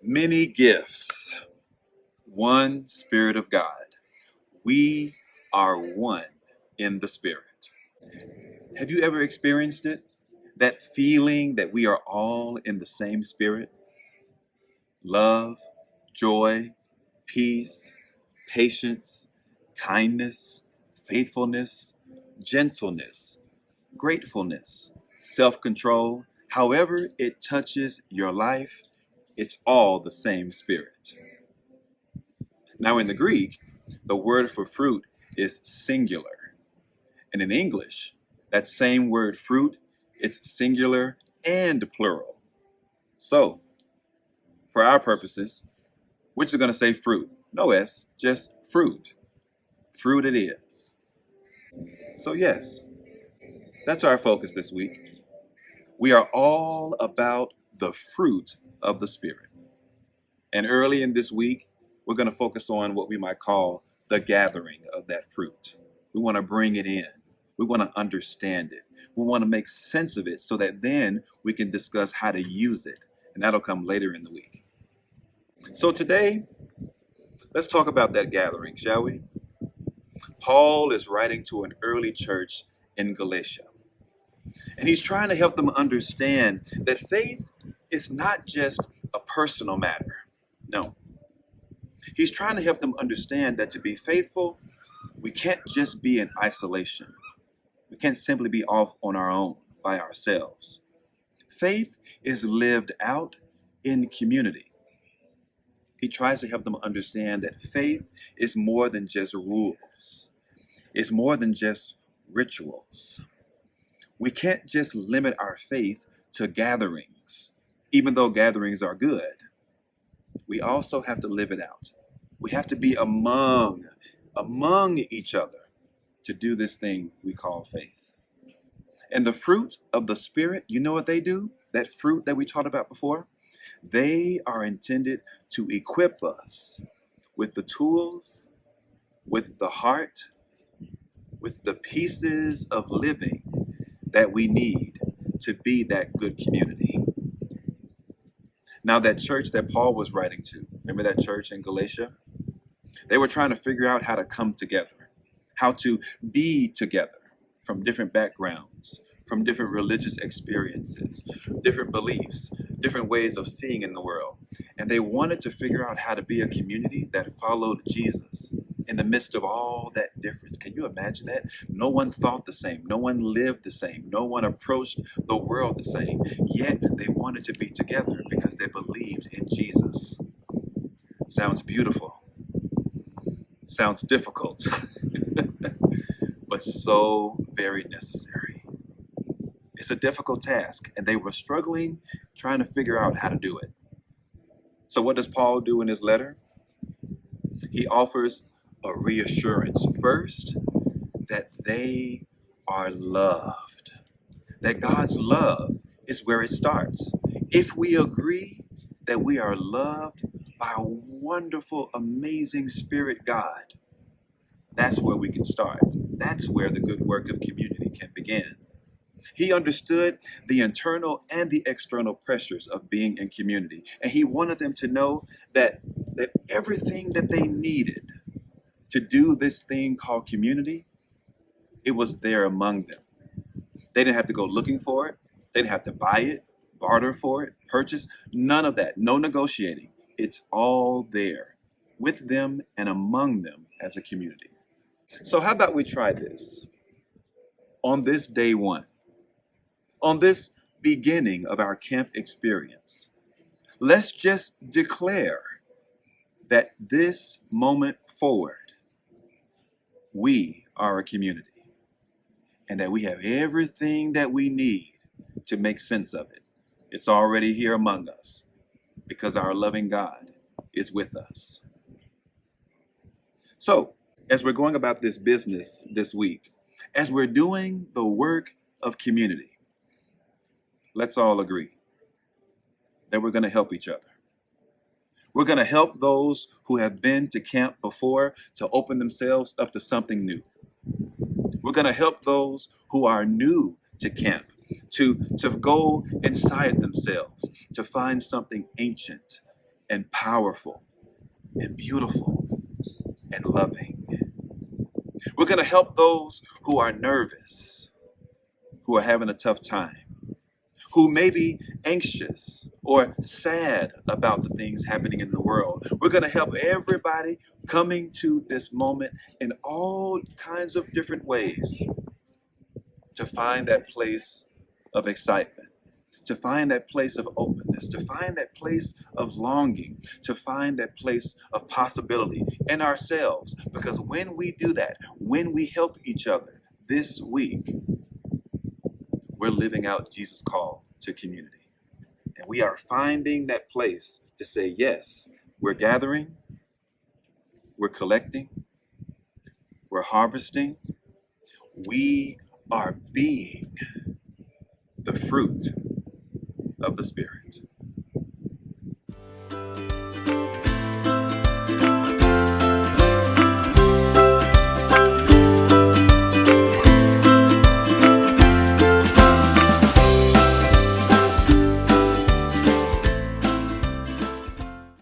Many gifts, one Spirit of God. We are one in the Spirit. Have you ever experienced it? That feeling that we are all in the same Spirit? Love, joy, peace, patience, kindness, faithfulness, gentleness, gratefulness, self-control. However it touches your life, it's all the same Spirit. Now, in the Greek, the word for fruit is singular. And in English, that same word fruit, it's singular and plural. So, for our purposes, we're just going to say fruit. No S, just fruit. Fruit it is. So, yes, that's our focus this week. We are all about the fruit of the Spirit. And early in this week, we're going to focus on what we might call the gathering of that fruit. We want to bring it in. We want to understand it. We want to make sense of it so that then we can discuss how to use it. And that'll come later in the week. So today, let's talk about that gathering, shall we? Paul is writing to an early church in Galatia. And he's trying to help them understand that faith is not just a personal matter. No. He's trying to help them understand that to be faithful, we can't just be in isolation. We can't simply be off on our own by ourselves. Faith is lived out in community. He tries to help them understand that faith is more than just rules. It's more than just rituals. We can't just limit our faith to gatherings, even though gatherings are good. We also have to live it out. We have to be among each other to do this thing we call faith. And the fruit of the Spirit, you know what they do? That fruit that we talked about before? They are intended to equip us with the tools, with the heart, with the pieces of living that we need to be that good community. Now, that church that Paul was writing to, remember that church in Galatia? They were trying to figure out how to come together, how to be together from different backgrounds, from different religious experiences, different beliefs, different ways of seeing in the world. And they wanted to figure out how to be a community that followed Jesus in the midst of all that difference. Can you imagine that? No one thought the same. No one lived the same. No one approached the world the same. Yet they wanted to be together because they believed in Jesus. Sounds beautiful. Sounds difficult, but so very necessary. It's a difficult task, and they were struggling, trying to figure out how to do it. So what does Paul do in his letter? He offers a reassurance. First, that they are loved. That God's love is where it starts. If we agree that we are loved by a wonderful, amazing Spirit God, that's where we can start. That's where the good work of community can begin. He understood the internal and the external pressures of being in community. And he wanted them to know that everything that they needed to do this thing called community, it was there among them. They didn't have to go looking for it. They didn't have to buy it, barter for it, purchase, none of that. No negotiating. It's all there with them and among them as a community. So how about we try this on this day one? On this beginning of our camp experience, let's just declare that this moment forward, we are a community and that we have everything that we need to make sense of it. It's already here among us because our loving God is with us. So, as we're going about this business this week, as we're doing the work of community, let's all agree that we're going to help each other. We're going to help those who have been to camp before to open themselves up to something new. We're going to help those who are new to camp to go inside themselves, to find something ancient and powerful and beautiful and loving. We're going to help those who are nervous, who are having a tough time, who may be anxious or sad about the things happening in the world. We're going to help everybody coming to this moment in all kinds of different ways to find that place of excitement, to find that place of openness, to find that place of longing, to find that place of possibility in ourselves. Because when we do that, when we help each other this week, we're living out Jesus' call to community. And we are finding that place to say, yes, we're gathering, we're collecting, we're harvesting, we are being the fruit of the Spirit.